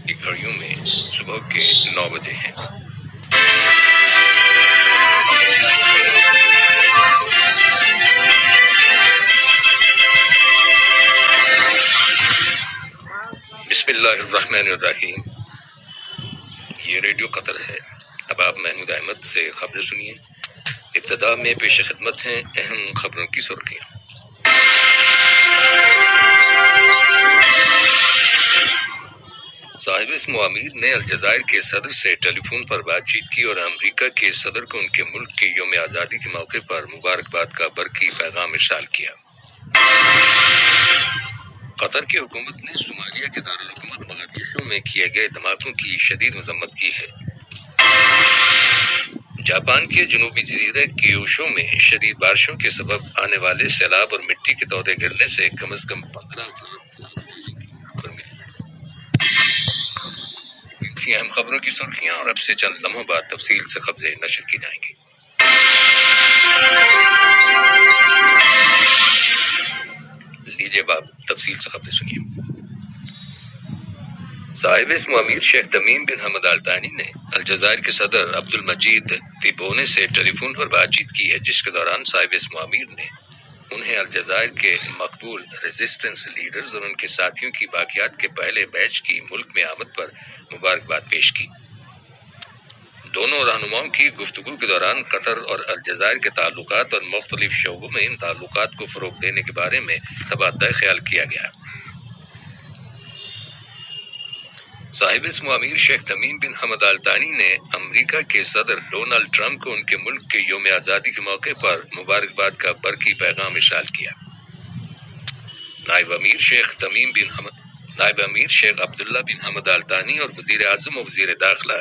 کی گھڑیوں میں صبح کے 9 بجے ہیں۔ بسم اللہ الرحمن الرحیم۔ یہ ریڈیو قطر ہے۔ اب آپ محمود احمد سے خبریں سنیے۔ ابتدا میں پیش خدمت ہیں اہم خبروں کی سرخیاں۔ صاحب اسم امیر نے الجزائر کے صدر سے ٹیلی فون پر بات چیت کی اور امریکہ کے صدر کو ان کے ملک کے یوم آزادی کے موقع پر مبارکباد کا برقی پیغام ارسال کیا۔ قطر کی حکومت نے صومالیہ کے دارالحکومت مغدیشو میں کیے گئے دھماکوں کی شدید مذمت کی ہے۔ جاپان کے جنوبی جزیرے کیوشو میں شدید بارشوں کے سبب آنے والے سیلاب اور مٹی کے تودے گرنے سے کم از کم 15 افراد کی خبر ملی۔ اہم خبروں کی سرخیاں اور اب سے چند لمحوں بعد تفصیل سے خبریں نشر کی جائیں گی۔ لیجیے اب تفصیل سے خبریں سنیے۔ صاحب اسم امیر شیخ تمیم بن حمد آل ثانی نے الجزائر کے صدر عبد المجید تبونی سے ٹیلی فون پر بات چیت کی ہے، جس کے دوران صاحب اسم امیر نے انہیں الجزائر کے مقبول ریزسٹنس لیڈرز اور ان کے ساتھیوں کی باقیات کے پہلے بیچ کی ملک میں آمد پر مبارکباد پیش کی۔ دونوں رہنماؤں کی گفتگو کے دوران قطر اور الجزائر کے تعلقات اور مختلف شعبوں میں ان تعلقات کو فروغ دینے کے بارے میں تبادلہ خیال کیا گیا۔ صاحب اسم امیر شیخ تمیم بن حمد آل ثانی نے امریکہ کے صدر ڈونلڈ ٹرمپ کو ان کے ملک کے یوم آزادی کے موقع پر مبارکباد کا برقی پیغام ارسال کیا۔ نائب امیر شیخ عبداللہ بن حمد آل ثانی اور وزیر اعظم و وزیر داخلہ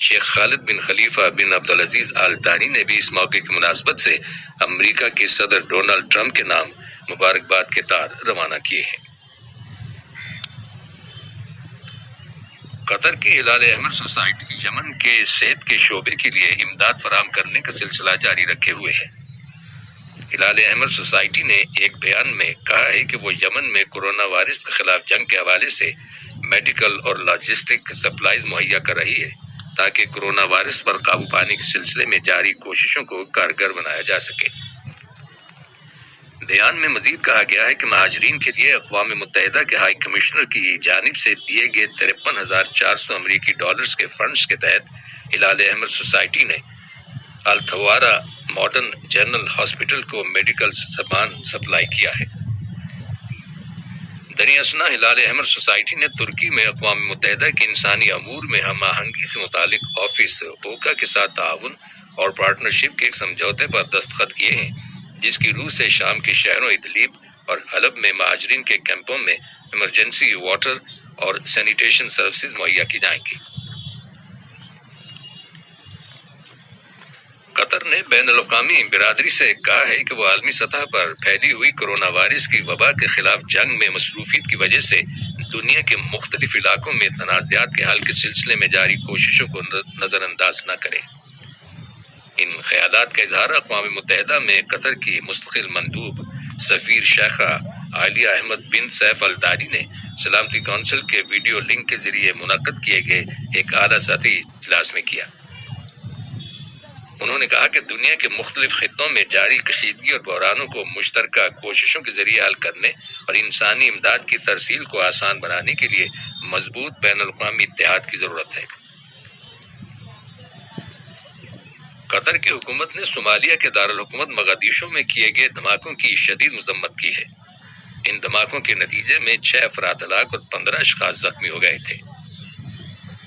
شیخ خالد بن خلیفہ بن عبدالعزیز آل ثانی نے بھی اس موقع کی مناسبت سے امریکہ کے صدر ڈونلڈ ٹرمپ کے نام مبارکباد کے تار روانہ کیے ہیں۔ قطر کی ہلال احمر سوسائٹی یمن کے صحت کے شعبے کے لیے امداد فراہم کرنے کا سلسلہ جاری رکھے ہوئے ہے۔ ہلال احمر سوسائٹی نے ایک بیان میں کہا ہے کہ وہ یمن میں کورونا وائرس کے خلاف جنگ کے حوالے سے میڈیکل اور لاجسٹک سپلائز مہیا کر رہی ہے تاکہ کورونا وائرس پر قابو پانے کے سلسلے میں جاری کوششوں کو کارگر بنایا جا سکے۔ بیان میں مزید کہا گیا ہے کہ مہاجرین کے لیے اقوام متحدہ کے ہائی کمشنر کی جانب سے دیے گئے 53,400 امریکی ڈالرز کے فنڈز کے تحت ہلال احمر سوسائٹی نے التھوارا ماڈرن جنرل ہاسپٹل کو میڈیکل سامان سپلائی کیا ہے۔ دریں اثنا ہلال احمر سوسائٹی نے ترکی میں اقوام متحدہ کے انسانی امور میں ہم آہنگی سے متعلق آفس اوکا کے ساتھ تعاون اور پارٹنرشپ کے ایک سمجھوتے پر دستخط کیے ہیں، جس کی روح سے شام کے شہروں ادلیب اور حلب میں مہاجرین کے کیمپوں میں ایمرجنسی واٹر اور سینیٹیشن سروسز مہیا کی جائیں گی۔ قطر نے بین الاقوامی برادری سے کہا ہے کہ وہ عالمی سطح پر پھیلی ہوئی کورونا وائرس کی وبا کے خلاف جنگ میں مصروفیت کی وجہ سے دنیا کے مختلف علاقوں میں تنازعات کے حل کے سلسلے میں جاری کوششوں کو نظر انداز نہ کرے۔ ان خیالات کا اظہار اقوام متحدہ میں قطر کی مستقل مندوب سفیر شیخہ عالیہ احمد بن سیف الداری نے سلامتی کونسل کے ویڈیو لنک کے ذریعے منعقد کیے گئے ایک اعلیٰ سطحی اجلاس میں کیا۔ انہوں نے کہا کہ دنیا کے مختلف خطوں میں جاری کشیدگی اور بحرانوں کو مشترکہ کوششوں کے ذریعے حل کرنے اور انسانی امداد کی ترسیل کو آسان بنانے کے لیے مضبوط بین الاقوامی اتحاد کی ضرورت ہے۔ قطر کی حکومت نے صومالیہ کے دارالحکومت مغدیشو میں کیے گئے دھماکوں کی شدید مذمت کی ہے۔ ان دھماکوں کے نتیجے میں 6 افراد ہلاک اور 15 اشخاص زخمی ہو گئے تھے۔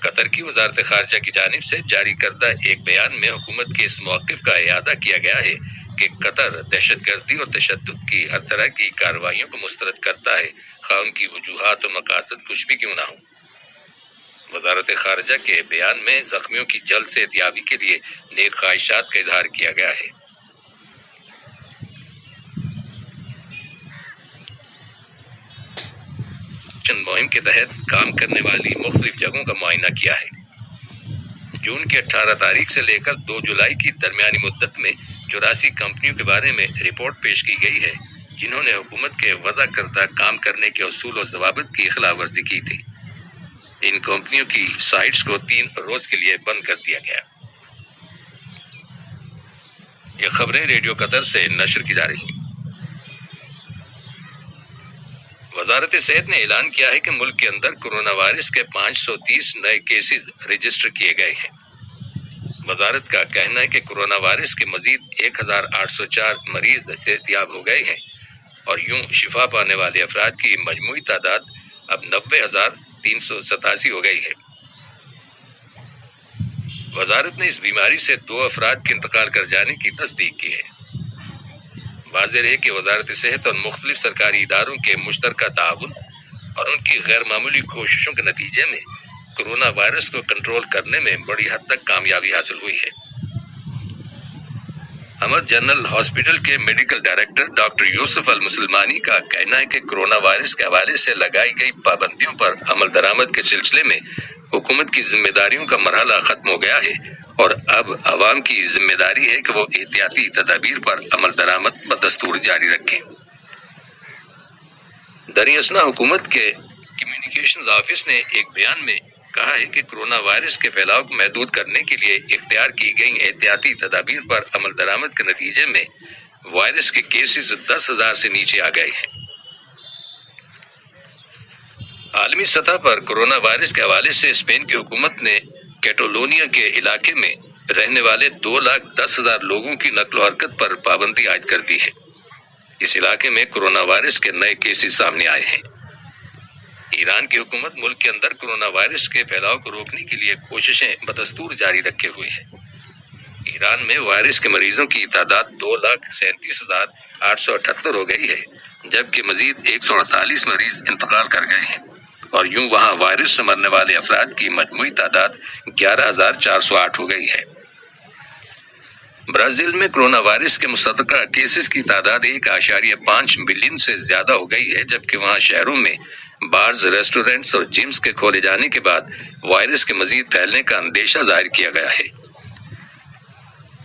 قطر کی وزارت خارجہ کی جانب سے جاری کردہ ایک بیان میں حکومت کے اس موقف کا اعادہ کیا گیا ہے کہ قطر دہشت گردی اور تشدد کی ہر طرح کی کارروائیوں کو مسترد کرتا ہے، خواہ ان کی وجوہات اور مقاصد کچھ بھی کیوں نہ ہوں۔ وزارت خارجہ کے بیان میں زخمیوں کی جلد صحتیابی کے لیے نیک خواہشات کا اظہار کیا گیا ہے۔ مہم کے تحت کام کرنے والی مختلف جگہوں کا معائنہ کیا ہے۔ جون کی 18 تاریخ سے لے کر 2 جولائی کی درمیانی مدت میں 84 کمپنیوں کے بارے میں رپورٹ پیش کی گئی ہے جنہوں نے حکومت کے وضع کردہ کام کرنے کے اصول و ضوابط کی خلاف ورزی کی تھی۔ ان کمپنیوں کی سائٹس کو 3 روز کے لیے بند کر دیا گیا۔ یہ خبریں ریڈیو قطر سے نشر کی جا رہی ہیں۔ وزارت صحت نے اعلان کیا ہے کہ ملک کے اندر کورونا وائرس کے 530 نئے کیسز رجسٹر کیے گئے ہیں۔ وزارت کا کہنا ہے کہ کورونا وائرس کے مزید 1804 مریض صحتیاب ہو گئے ہیں اور یوں شفا پانے والے افراد کی مجموعی تعداد اب 90,387 ہو گئی ہے۔ وزارت نے اس بیماری سے 2 افراد کے انتقال کر جانے کی تصدیق کی ہے۔ واضح ہے کہ وزارت صحت اور مختلف سرکاری اداروں کے مشترکہ تعاون اور ان کی غیر معمولی کوششوں کے نتیجے میں کورونا وائرس کو کنٹرول کرنے میں بڑی حد تک کامیابی حاصل ہوئی ہے۔ احمد جنرل ہاسپٹل کے میڈیکل ڈائریکٹر ڈاکٹر یوسف المسلمانی کا کہنا ہے کہ کورونا وائرس کے حوالے سے لگائی گئی پابندیوں پر عمل درآمد کے سلسلے میں حکومت کی ذمہ داریوں کا مرحلہ ختم ہو گیا ہے اور اب عوام کی ذمہ داری ہے کہ وہ احتیاطی تدابیر پر عمل درآمد بدستور جاری رکھیں۔ دریں اثنا حکومت کے کمیونیکیشنز آفس نے ایک بیان میں کہا ہے کہ کورونا وائرس کے پھیلاؤ کو محدود کرنے کے لیے اختیار کی گئی احتیاطی تدابیر پر عمل درآمد کے نتیجے میں وائرس کے کیسز 10,000 سے نیچے آ گئے ہیں۔ عالمی سطح پر کورونا وائرس کے حوالے سے اسپین کی حکومت نے کیٹالونیا کے علاقے میں رہنے والے 2,10,000 لوگوں کی نقل و حرکت پر پابندی عائد کر دی ہے۔ اس علاقے میں کورونا وائرس کے نئے کیسز سامنے آئے ہیں۔ ایران کی حکومت ملک کے اندر کورونا وائرس کے پھیلاؤ کو روکنے کے لیے کوششیں بدستور جاری رکھے ہوئے ہیں۔ ایران میں وائرس کے مریضوں کی تعداد 2,37,878 ہو گئی ہے، جبکہ مزید 148 مریض انتقال کر گئے ہیں اور یوں وہاں وائرس سے مرنے والے افراد کی مجموعی تعداد 11,408 ہو گئی ہے۔ برازیل میں کورونا وائرس کے مصدقہ کیسز کی تعداد 1.5 ملین سے زیادہ ہو گئی ہے، جبکہ وہاں شہروں میں بارز، ریسٹورنٹس اور جمز کے کھولے جانے کے بعد وائرس کے مزید پھیلنے کا اندیشہ ظاہر کیا گیا ہے۔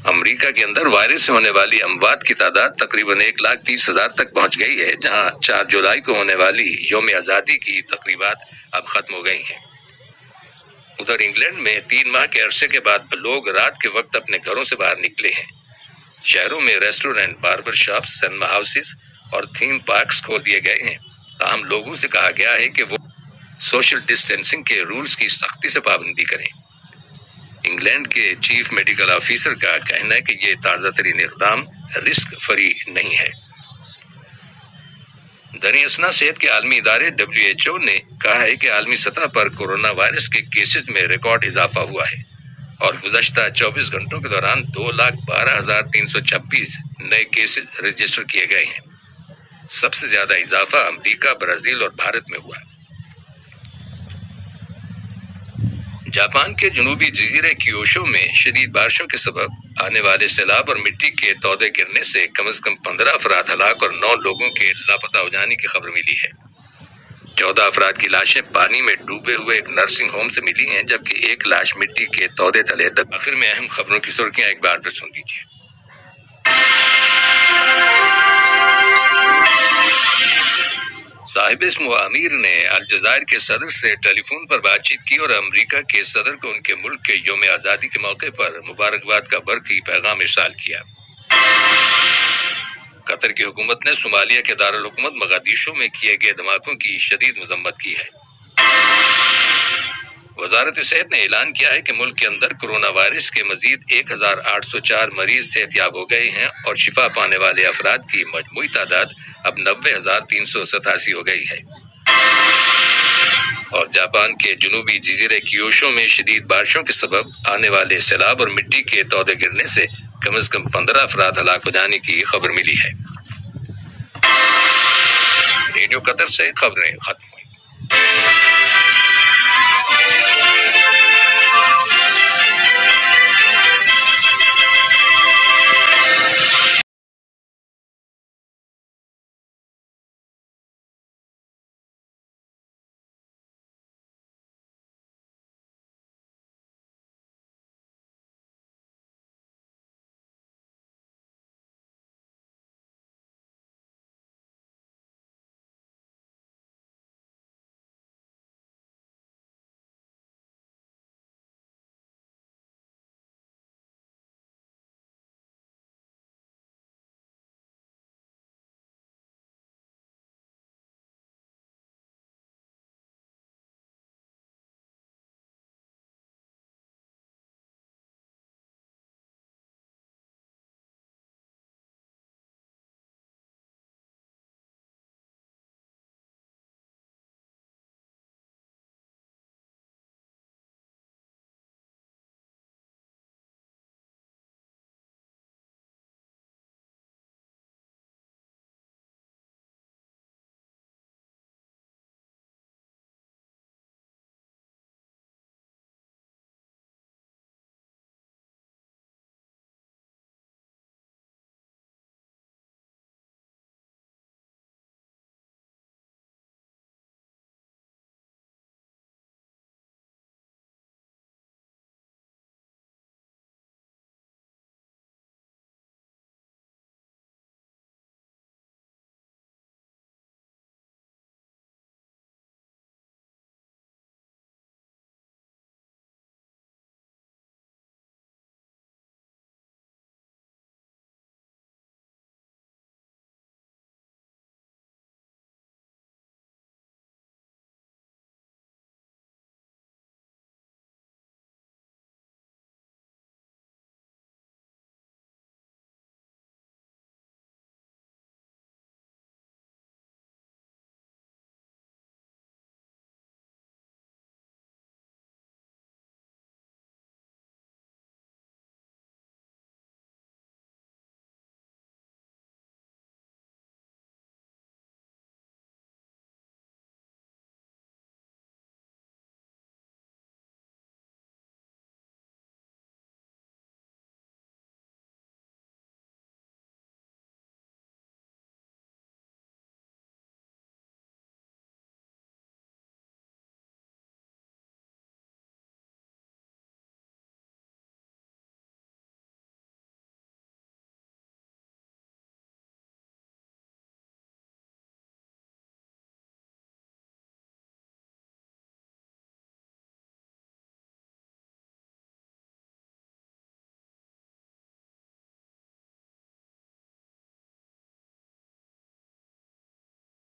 امریکہ کے اندر وائرس سے ہونے والی اموات کی تعداد تقریباً 1,30,000 تک پہنچ گئی ہے، جہاں 4 جولائی کو ہونے والی یوم آزادی کی تقریبات اب ختم ہو گئی ہیں۔ ادھر انگلینڈ میں 3 ماہ کے عرصے کے بعد لوگ رات کے وقت اپنے گھروں سے باہر نکلے ہیں۔ شہروں میں restaurant, barber shops, cinema houses اور تھیم پارکس کھول دیے گئے ہیں، تاہم لوگوں سے کہا گیا ہے کہ وہ سوشل ڈسٹینسنگ کے رولز کی سختی سے پابندی کریں۔ انگلینڈ کے چیف میڈیکل آفیسر کا کہنا ہے کہ یہ تازہ ترین اقدام رسک فری نہیں ہے۔ دریں اثنا صحت کے عالمی ادارے WHO نے کہا ہے کہ عالمی سطح پر کورونا وائرس کے کیسز میں ریکارڈ اضافہ ہوا ہے اور گزشتہ 24 گھنٹوں کے دوران 2,12,326 نئے کیسز رجسٹر کیے گئے ہیں۔ سب سے زیادہ اضافہ امریکہ، برازیل اور بھارت میں ہوا۔ جاپان کے جنوبی جزیرے کیوشو میں شدید بارشوں کے سبب آنے والے سیلاب اور مٹی کے تودے گرنے سے کم از کم 15 افراد ہلاک اور 9 لوگوں کے لاپتہ ہو جانے کی خبر ملی ہے۔ 14 افراد کی لاشیں پانی میں ڈوبے ہوئے ایک نرسنگ ہوم سے ملی ہیں، جبکہ ایک لاش مٹی کے تودے تلے دب۔ آخر میں اہم خبروں کی سرخیاں ایک بار پھر سن لیجیے۔ صاحب اسم و امیر نے الجزائر کے صدر سے ٹیلی فون پر بات چیت کی اور امریکہ کے صدر کو ان کے ملک کے یوم آزادی کے موقع پر مبارکباد کا برقی پیغام ارسال کیا۔ قطر کی حکومت نے صومالیہ کے دارالحکومت مغادیشو میں کیے گئے دھماکوں کی شدید مذمت کی ہے۔ وزارت صحت نے اعلان کیا ہے کہ ملک کے اندر کورونا وائرس کے مزید 1,804 مریض صحتیاب ہو گئے ہیں اور شفا پانے والے افراد کی مجموعی تعداد اب 90,387 ہو گئی ہے۔ اور جاپان کے جنوبی جزیرے کیوشو میں شدید بارشوں کے سبب آنے والے سیلاب اور مٹی کے تودے گرنے سے کم از کم 15 افراد ہلاک ہو جانے کی خبر ملی ہے۔ ریڈیو قطر سے خبریں ختم ہوئی۔